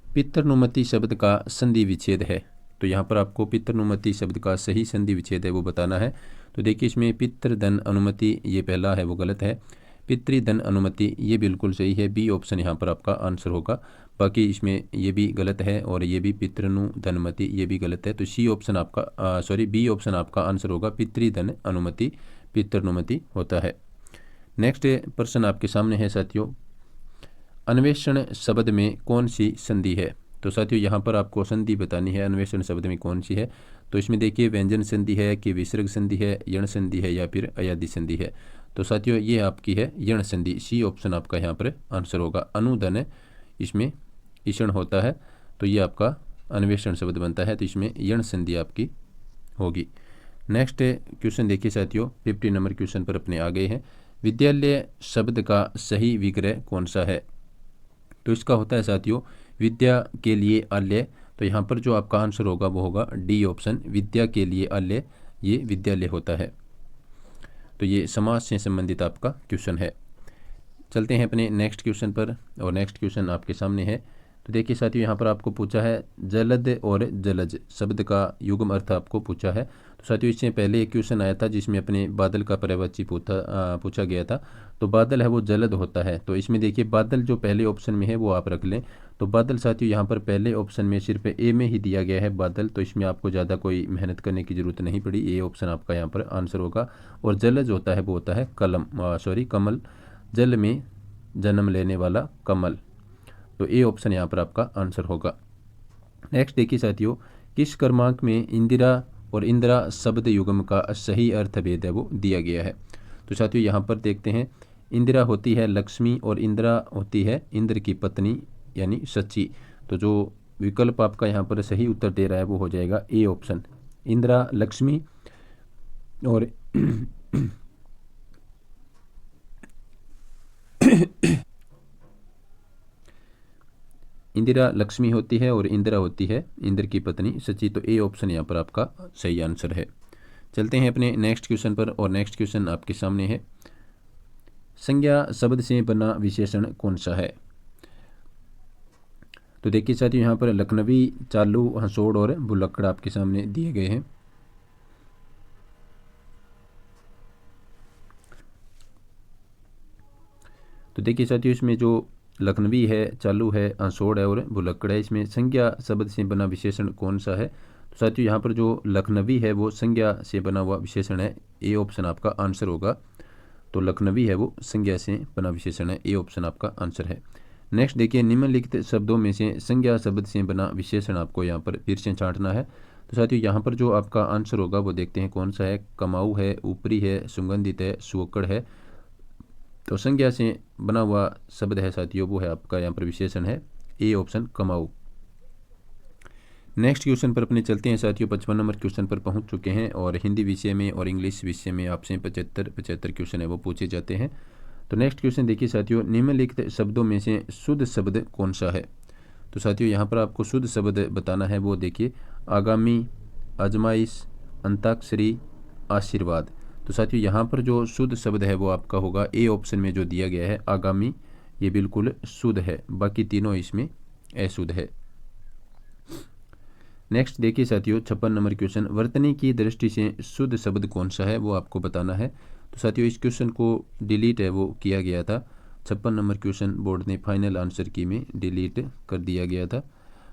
पितृनुमति शब्द का संधि विच्छेद है। तो यहाँ पर आपको पितृनुमति शब्द का सही संधि विच्छेद है वो बताना है। तो देखिए इसमें पितृधन अनुमति ये पहला है वो गलत है, पितृधन अनुमति ये बिल्कुल सही है। बी ऑप्शन यहाँ पर आपका आंसर होगा। बाकी इसमें ये भी गलत है और ये भी पितृनुधनमति ये भी गलत है। तो सी ऑप्शन आपका बी ऑप्शन आपका आंसर होगा, पितृधन अनुमति पितृनुमति होता है। नेक्स्ट प्रश्न आपके सामने है साथियों, अन्वेषण शब्द में कौन सी संधि है। तो साथियों यहाँ पर आपको संधि बतानी है अन्वेषण शब्द में कौन सी है। तो इसमें देखिए व्यंजन संधि है कि विसर्ग संधि है, यण संधि है या फिर अयादि संधि है। तो साथियों ये आपकी है यण संधि। सी ऑप्शन आपका यहाँ पर आंसर होगा। अनुधन इसमें ईषण होता है, तो ये आपका अन्वेषण शब्द बनता है, तो इसमें यण संधि आपकी होगी। नेक्स्ट क्वेश्चन देखिए साथियों 50 नंबर क्वेश्चन पर अपने आ गए हैं, विद्यालय शब्द का सही विग्रह कौन सा है। तो इसका होता है साथियों विद्या के लिए आल्य। तो यहाँ पर जो आपका आंसर होगा वो होगा डी ऑप्शन, विद्या के लिए आल्य ये विद्यालय होता है। तो ये समाज से संबंधित आपका क्वेश्चन है। चलते हैं अपने नेक्स्ट क्वेश्चन पर, और नेक्स्ट क्वेश्चन आपके सामने है। तो देखिए साथियों यहाँ पर आपको पूछा है जलद और जलज शब्द का युग्म अर्थ आपको पूछा है। तो साथियों इससे पहले एक क्वेश्चन आया था जिसमें अपने बादल का पर्यायवाची पूछा गया था। तो बादल है वो जलद होता है। तो इसमें देखिए बादल जो पहले ऑप्शन में है वो आप रख लें। तो बादल साथियों यहाँ पर पहले ऑप्शन में सिर्फ ए में ही दिया गया है बादल, तो इसमें आपको ज़्यादा कोई मेहनत करने की ज़रूरत नहीं पड़ी। ए ऑप्शन आपका यहाँ पर आंसर होगा। और जलज होता है वो होता है कमल, जल में जन्म लेने वाला कमल। तो ए ऑप्शन यहाँ पर आपका आंसर होगा। नेक्स्ट देखिए साथियों, किस क्रमांक में इंदिरा और इंदिरा शब्द युग्म का सही अर्थ भेद है वो दिया गया है। तो साथियों यहाँ पर देखते हैं, इंदिरा होती है लक्ष्मी और इंदिरा होती है इंद्र की पत्नी यानी सच्ची। तो जो विकल्प आपका यहाँ पर सही उत्तर दे रहा है वो हो जाएगा ए ऑप्शन, इंदिरा लक्ष्मी और इंदिरा लक्ष्मी होती है और इंदिरा होती है इंद्र की पत्नी सची। तो ए ऑप्शन यहाँ पर आपका सही आंसर है। चलते हैं अपने नेक्स्ट क्वेश्चन पर, और नेक्स्ट क्वेश्चन आपके सामने है, संज्ञा शब्द से बना विशेषण कौन सा है। तो देखिए साथियों यहाँ पर लखनवी, चालू, हंसोड़ और बुलक्कड़ आपके सामने दिए गए हैं। तो देखिए साथियों, इसमें जो लखनवी है, चालू है, आंसोड़ है और भुलक्कड़ है, इसमें संज्ञा शब्द से बना विशेषण कौन सा है? तो साथियों यहाँ पर जो लखनवी है वो संज्ञा से बना हुआ विशेषण है। ए ऑप्शन आपका आंसर होगा। तो लखनवी है वो संज्ञा से बना विशेषण है। ए ऑप्शन आपका आंसर है। नेक्स्ट देखिए, निम्नलिखित शब्दों में से संज्ञा शब्द से बना विशेषण आपको यहाँ पर फिर से छांटना है। तो साथियों यहाँ पर जो आपका आंसर होगा वो देखते हैं कौन सा है। कमाऊ है, ऊपरी है, सुगंधित है, सुअक्कड़ है। तो संज्ञा से बना हुआ शब्द है साथियों, वो है आपका यहाँ पर विशेषण है। ए ऑप्शन कमाऊ। नेक्स्ट क्वेश्चन पर अपने चलते हैं साथियों। 55 नंबर क्वेश्चन पर पहुंच चुके हैं और हिंदी विषय में और इंग्लिश विषय में आपसे 75 क्वेश्चन है वो पूछे जाते हैं। तो नेक्स्ट क्वेश्चन देखिए साथियों, निम्नलिखित शब्दों में से शुद्ध शब्द कौन सा है? तो साथियों यहाँ पर आपको शुद्ध शब्द बताना है। वो देखिए, आगामी, आजमाइश, अंताक्षरी, आशीर्वाद। तो साथियों यहाँ पर जो शुद्ध शब्द है वो आपका होगा ए ऑप्शन में जो दिया गया है, आगामी। ये बिल्कुल शुद्ध है, बाकी तीनों इसमें अशुद्ध है। नेक्स्ट देखिए साथियों, 56 नंबर क्वेश्चन, वर्तनी की दृष्टि से शुद्ध शब्द कौन सा है वो आपको बताना है। तो साथियों इस क्वेश्चन को डिलीट है वो किया गया था। 56 नंबर क्वेश्चन बोर्ड ने फाइनल आंसर की में डिलीट कर दिया गया था।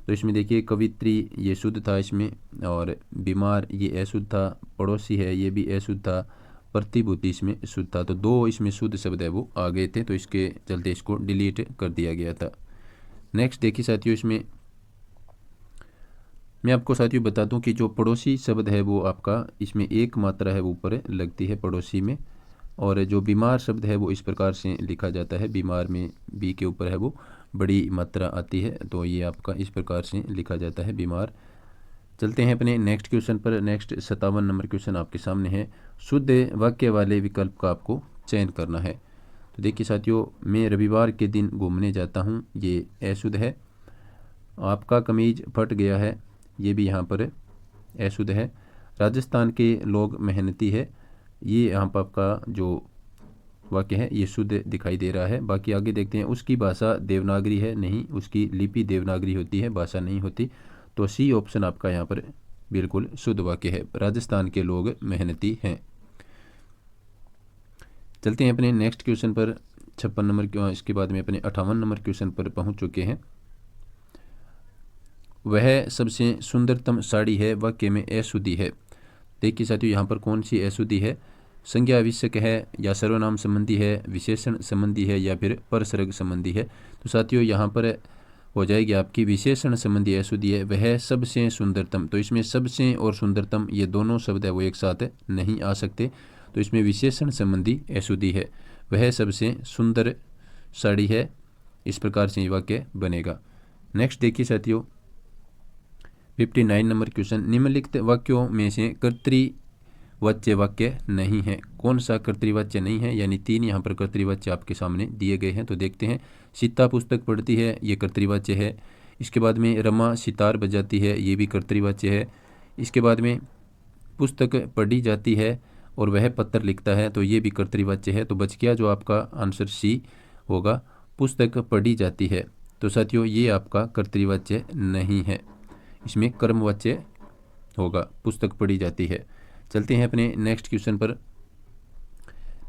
तो इसमें देखिए, कवित्री ये शुद्ध था इसमें, और बीमार ये अशुद्ध था, पड़ोसी है ये भी अशुद्ध था, प्रतिभूति इसमें शुद्ध था। तो दो इसमें शुद्ध शब्द है वो आ गए थे, तो इसके चलते इसको डिलीट कर दिया गया था। नेक्स्ट देखिए साथियों, इसमें मैं आपको साथियों बता दूं कि जो पड़ोसी शब्द है वो आपका इसमें एक मात्रा है वो ऊपर लगती है पड़ोसी में, और जो बीमार शब्द है वो इस प्रकार से लिखा जाता है, बीमार में बी के ऊपर है वो बड़ी मात्रा आती है, तो ये आपका इस प्रकार से लिखा जाता है, बीमार। चलते हैं अपने नेक्स्ट क्वेश्चन पर। नेक्स्ट 57 नंबर क्वेश्चन आपके सामने है। शुद्ध वाक्य वाले विकल्प का आपको चयन करना है। तो देखिए साथियों, मैं रविवार के दिन घूमने जाता हूँ, ये अशुद्ध है। आपका कमीज फट गया है, ये भी यहाँ पर अशुद्ध है। राजस्थान के लोग मेहनती है, ये यहाँ पर आपका जो वाक्य है ये शुद्ध दिखाई दे रहा है। बाकी आगे देखते हैं, उसकी भाषा देवनागरी है, नहीं, उसकी लिपि देवनागरी होती है, भाषा नहीं होती। तो सी ऑप्शन आपका यहाँ पर बिल्कुल शुद्ध वाक्य है, राजस्थान के लोग मेहनती हैं। चलते हैं अपने नेक्स्ट क्वेश्चन पर। 56 नंबर, इसके बाद में अपने 58 नंबर क्वेश्चन पर पहुँच चुके हैं। वह सबसे सुंदरतम साड़ी है, वाक्य में अशुद्धि है। देखिए साथियों यहाँ पर कौन सी अशुद्धि है? संज्ञा विशेषक है, या सर्वनाम संबंधी है, विशेषण संबंधी है, या फिर परसर्ग संबंधी है। तो साथियों यहाँ पर हो जाएगी आपकी विशेषण संबंधी अशुद्धि है। वह सबसे सुंदरतम, तो इसमें सबसे और सुंदरतम ये दोनों शब्द है वो एक साथ नहीं आ सकते, तो इसमें विशेषण संबंधी अशुद्धि है। वह सबसे सुंदर साड़ी है, इस प्रकार से ये वाक्य बनेगा। नेक्स्ट देखिए साथियों, 59 नंबर क्वेश्चन, निम्नलिखित वाक्यों में से कर्तृवाच्य वाक्य नहीं है। कौन सा कर्तृवाच्य नहीं है? यानी 3 यहाँ पर कर्तृवाच्य आपके सामने दिए गए हैं। तो देखते हैं, सीता पुस्तक पढ़ती है, ये कर्तृवाच्य है। इसके बाद में रमा सितार बजाती है, ये भी कर्तृवाच्य है। इसके बाद में पुस्तक पढ़ी जाती है और वह पत्र लिखता है, तो ये भी कर्तृवाच्य है। तो बच गया जो आपका आंसर सी होगा, पुस्तक पढ़ी जाती है। तो साथियों ये आपका कर्तृवाच्य नहीं है, इसमें कर्मवाच्य होगा, पुस्तक पढ़ी जाती है। चलते हैं अपने नेक्स्ट क्वेश्चन पर।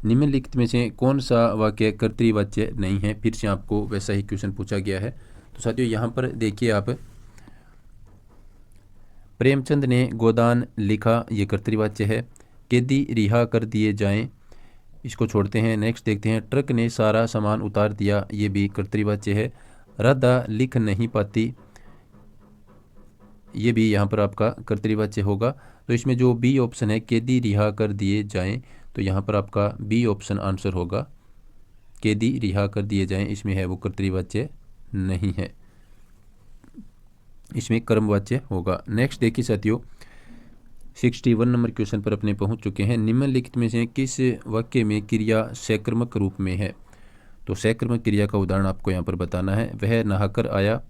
निम्नलिखित में से कौन सा वाक्य कर्तृवाच्य नहीं है? फिर से आपको वैसा ही क्वेश्चन पूछा गया है। तो साथियों यहाँ पर देखिए आप, प्रेमचंद ने गोदान लिखा, ये कर्तृवाच्य है। कैदी रिहा कर दिए जाएं, इसको छोड़ते हैं। नेक्स्ट देखते हैं, ट्रक ने सारा सामान उतार दिया, ये भी कर्तृवाच्य है। राधा लिख नहीं पाती, ये भी यहाँ पर आपका कर्तृवाच्य होगा। तो इसमें जो बी ऑप्शन है, कैदी रिहा कर दिए जाएं, तो यहाँ पर आपका बी ऑप्शन आंसर होगा, कैदी रिहा कर दिए जाएं, इसमें है वो कर्तृवाच्य नहीं है, इसमें कर्मवाच्य होगा। नेक्स्ट देखिए साथियों, 61 नंबर क्वेश्चन पर अपने पहुँच चुके हैं। निम्नलिखित में से किस वाक्य में क्रिया सक्रमक रूप में है? तो सक्रमक क्रिया का उदाहरण आपको यहाँ पर बताना है। वह नहाकर आया,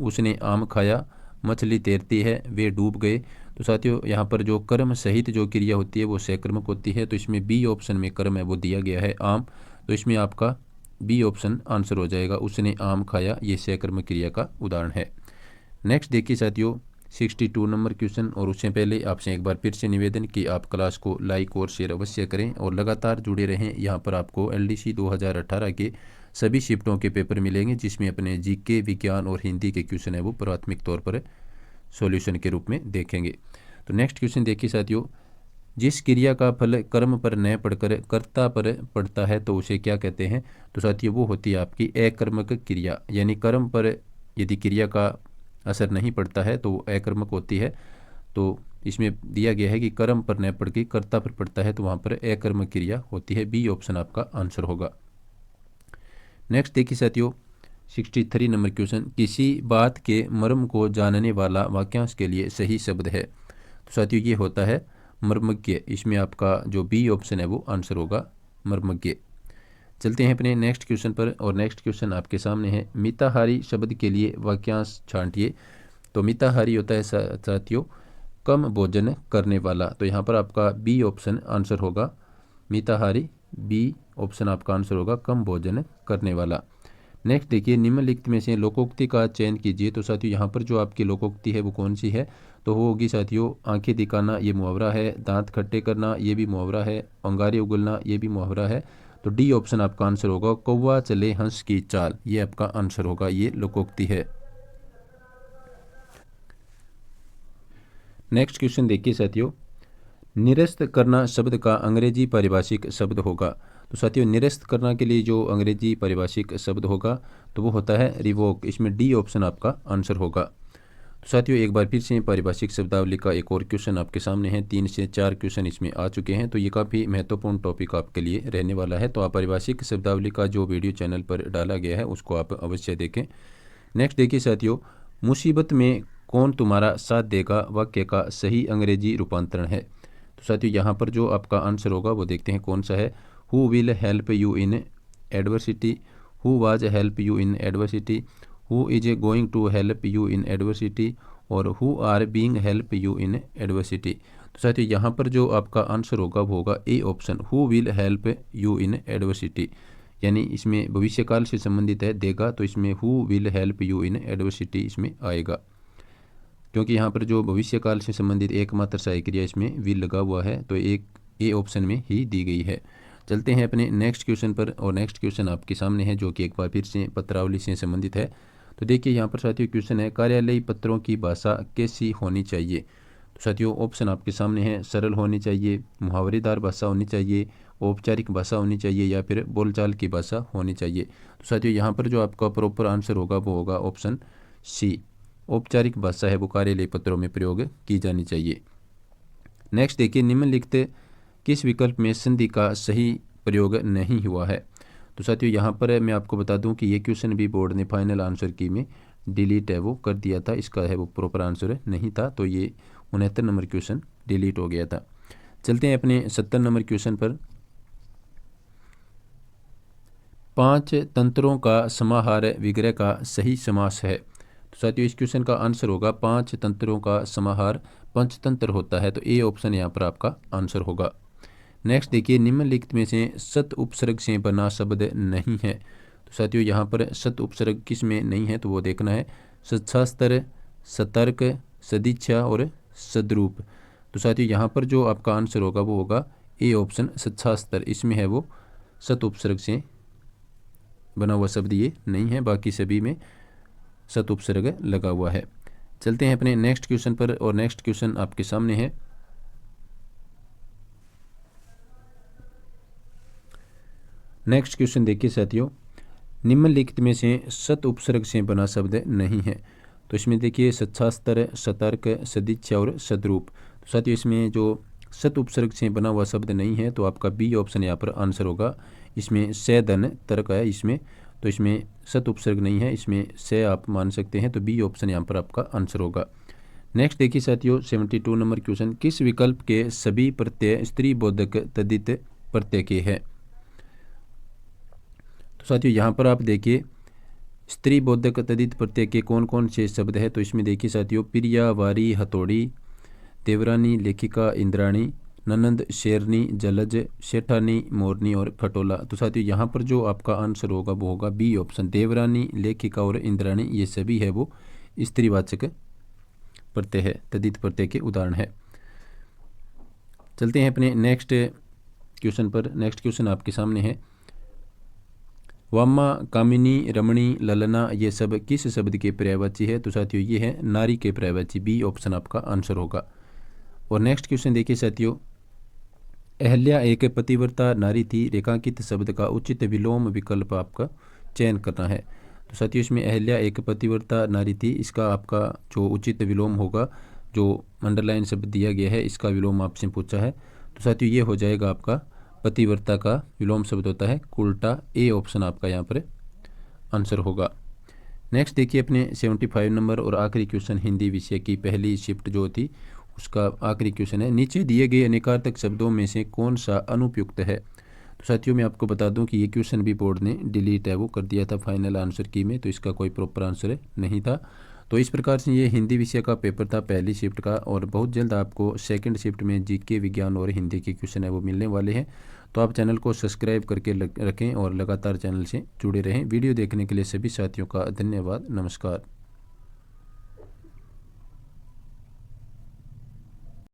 उसने आम खाया, मछली तैरती है, वे डूब गए। तो साथियों यहाँ पर जो कर्म सहित जो क्रिया होती है वो सक्रमक होती है। तो इसमें बी ऑप्शन में कर्म है वो दिया गया है, आम। तो इसमें आपका बी ऑप्शन आंसर हो जाएगा, उसने आम खाया, ये सक्रमक क्रिया का उदाहरण है। नेक्स्ट देखिए साथियों, 62 नंबर क्वेश्चन। और उससे पहले आपसे एक बार फिर से निवेदन कि आप क्लास को लाइक और शेयर अवश्य करें और लगातार जुड़े रहें। यहाँ पर आपको LDC 2018 के सभी शिफ्टों के पेपर मिलेंगे, जिसमें अपने जीके, विज्ञान और हिंदी के क्वेश्चन है वो प्राथमिक तौर पर सॉल्यूशन के रूप में देखेंगे। तो नेक्स्ट क्वेश्चन देखिए साथियों, जिस क्रिया का फल कर्म पर न पड़कर कर्ता पर पड़ता है तो उसे क्या कहते हैं? तो साथियों वो होती है आपकी अकर्मक क्रिया, यानी कर्म पर यदि क्रिया का असर नहीं पड़ता है तो वो अकर्मक होती है। तो इसमें दिया गया है कि कर्म पर न पड़ के कर्ता पर पड़ता है तो वहाँ पर अकर्मक क्रिया होती है। बी ऑप्शन आपका आंसर होगा। नेक्स्ट देखिए साथियों 63 नंबर क्वेश्चन, किसी बात के मर्म को जानने वाला वाक्यांश के लिए सही शब्द है? तो साथियों ये होता है मर्मज्ञ। इसमें आपका जो बी ऑप्शन है वो आंसर होगा, मर्मज्ञ। चलते हैं अपने नेक्स्ट क्वेश्चन पर, और नेक्स्ट क्वेश्चन आपके सामने है, मिताहारी शब्द के लिए वाक्यांश छांटिए। तो मिताहारी होता है साथियों कम भोजन करने वाला। तो यहाँ पर आपका बी ऑप्शन आंसर होगा, मिताहारी बी ऑप्शन आपका आंसर होगा, कम भोजन करने वाला। नेक्स्ट देखिए, निम्नलिखित में से लोकोक्ति का चयन कीजिए। तो साथियों यहाँ पर जो आपकी लोकोक्ति है वो कौन सी है? तो वो होगी साथियों, आंखें दिखाना ये मुहावरा है, दांत खट्टे करना ये भी मुहावरा है, अंगारे उगलना ये भी मुहावरा है। तो डी ऑप्शन आपका आंसर होगा, कौवा चले हंस की चाल, ये आपका आंसर होगा, ये लोकोक्ति है। नेक्स्ट क्वेश्चन देखिए साथियों, निरस्त करना शब्द का अंग्रेजी पारिभाषिक शब्द होगा। तो साथियों निरस्त करना के लिए जो अंग्रेजी पारिभाषिक शब्द होगा तो वो होता है रिवोक। इसमें डी ऑप्शन आपका आंसर होगा। तो साथियों एक बार फिर से पारिभाषिक शब्दावली का एक और क्वेश्चन आपके सामने है। 3 से 4 क्वेश्चन इसमें आ चुके हैं, तो ये काफ़ी महत्वपूर्ण टॉपिक आपके लिए रहने वाला है। तो आप पारिभाषिक शब्दावली का जो वीडियो चैनल पर डाला गया है उसको आप अवश्य देखें। नेक्स्ट देखिए साथियों, मुसीबत में कौन तुम्हारा साथ देगा वाक्य का सही अंग्रेजी रूपांतरण है। तो साथियों यहाँ पर जो आपका आंसर होगा वो देखते हैं कौन सा है। Who will help you in adversity, who was help you in adversity, who is going to help you in adversity, और who are being help you in adversity. तो साथियों यहाँ पर जो आपका आंसर होगा वो होगा A option, who will help you in adversity, यानी इसमें भविष्यकाल से संबंधित है देगा, तो इसमें who will help you in adversity इसमें आएगा, क्योंकि यहाँ पर जो भविष्यकाल से संबंधित एकमात्र सहायक क्रिया इसमें विल लगा हुआ है, तो एक ए ऑप्शन में ही दी गई है। चलते हैं अपने नेक्स्ट क्वेश्चन पर, और नेक्स्ट क्वेश्चन आपके सामने है जो कि एक बार फिर से पत्रावली से संबंधित है। तो देखिए यहाँ पर साथियों क्वेश्चन है, कार्यालयी पत्रों की भाषा कैसी होनी चाहिए। तो साथियों ऑप्शन आपके सामने है, सरल होनी चाहिए, मुहावरेदार भाषा होनी चाहिए, औपचारिक भाषा होनी चाहिए, या फिर बोलचाल की भाषा होनी चाहिए। तो साथियों यहाँ पर जो आपका प्रॉपर आंसर होगा वो होगा ऑप्शन सी, औपचारिक भाषा है वो कार्यालयी पत्रों में प्रयोग की जानी चाहिए। नेक्स्ट देखिए, निम्नलिखित किस विकल्प में संधि का सही प्रयोग नहीं हुआ है। तो साथियों यहाँ पर मैं आपको बता दूं कि ये क्वेश्चन भी बोर्ड ने फाइनल आंसर की में डिलीट है वो कर दिया था, इसका है वो प्रॉपर आंसर नहीं था, तो ये 69 नंबर क्वेश्चन डिलीट हो गया था। चलते हैं अपने 70 नंबर क्वेश्चन पर। 5 तंत्रों का समाहार विग्रह का सही समास है। तो साथियों इस क्वेश्चन का आंसर होगा, 5 तंत्रों का समाहार पंचतंत्र होता है, तो ए ऑप्शन यहाँ पर आपका आंसर होगा। नेक्स्ट देखिए, निम्नलिखित में से सत उपसर्ग से बना शब्द नहीं है। तो साथियों यहाँ पर सत उपसर्ग किस में नहीं है तो वो देखना है, सच्छास्त्र, सतर्क, सदिच्छा और सद्रूप। तो साथियों यहाँ पर जो आपका आंसर होगा वो होगा ए ऑप्शन, सच्छास्त्र, इसमें है वो सत उपसर्ग से बना हुआ शब्द ये नहीं है, बाकी सभी में सत उपसर्ग लगा हुआ है। चलते हैं अपने नेक्स्ट क्वेश्चन पर, और नेक्स्ट क्वेश्चन आपके सामने है। नेक्स्ट क्वेश्चन देखिए साथियों, निम्नलिखित में से सत उपसर्ग से बना शब्द नहीं है। तो इसमें देखिए सच्छास्त्र, सतर्क, सदिच्छा और सद्रूप। तो साथियों इसमें जो सत उपसर्ग से बना हुआ शब्द नहीं है तो आपका बी ऑप्शन यहाँ पर आंसर होगा। इसमें से धन तर्क है इसमें, तो इसमें सत उपसर्ग नहीं है, इसमें से आप मान सकते हैं, तो बी ऑप्शन यहाँ पर आपका आंसर होगा। नेक्स्ट देखिए साथियों 72 नंबर क्वेश्चन, किस विकल्प के सभी प्रत्यय स्त्री बोधक तद्धित प्रत्यय के हैं। तो साथियों यहाँ पर आप देखिए स्त्री बोधक तद्धित प्रत्यय के कौन कौन से शब्द है। तो इसमें देखिए साथियों, प्रिया, वारी, हथौड़ी, देवरानी, लेखिका, इंद्राणी, ननंद, शेरनी, जलज, शेठानी, मोरनी और खटोला। तो साथियों यहाँ पर जो आपका आंसर होगा वो होगा बी ऑप्शन, देवरानी, लेखिका और इंद्राणी, ये सभी है वो स्त्रीवाचक प्रत्यय है, तद्धित प्रत्यय के उदाहरण है। चलते हैं अपने नेक्स्ट क्वेश्चन पर। नेक्स्ट क्वेश्चन आपके सामने है, वामा, कामिनी, रमणी, ललना ये सब किस शब्द के पर्यायवाची है? तो साथियों ये है नारी के पर्यायवाची। बी ऑप्शन आपका आंसर होगा। और नेक्स्ट क्वेश्चन देखिए साथियों, अहल्या एक पतिव्रता नारी थी, रेखांकित शब्द का उचित विलोम विकल्प आपका चयन करना है। तो साथियों इसमें अहल्या एक पतिव्रता नारी थी, इसका आपका जो उचित विलोम होगा, जो अंडरलाइन शब्द दिया गया है, इसका विलोम आपसे पूछा है। तो साथियों ये हो जाएगा आपका पतिव्रता का विलोम शब्द होता है उल्टा। ए ऑप्शन आपका यहाँ पर आंसर होगा। नेक्स्ट देखिए अपने 75 नंबर और आखिरी क्वेश्चन हिंदी विषय की पहली शिफ्ट जो थी उसका आखिरी क्वेश्चन है, नीचे दिए गए अनेकार्थक शब्दों में से कौन सा अनुपयुक्त है? तो साथियों मैं आपको बता दूं कि ये क्वेश्चन भी बोर्ड ने डिलीट है वो कर दिया था फाइनल आंसर की में, तो इसका कोई प्रॉपर आंसर नहीं था। तो इस प्रकार से ये हिंदी विषय का पेपर था पहली शिफ्ट का, और बहुत जल्द आपको सेकंड शिफ्ट में जीके, विज्ञान और हिंदी के क्वेश्चन है वो मिलने वाले हैं। तो आप चैनल को सब्सक्राइब करके रखें और लगातार चैनल से जुड़े रहें। वीडियो देखने के लिए सभी साथियों का धन्यवाद। नमस्कार।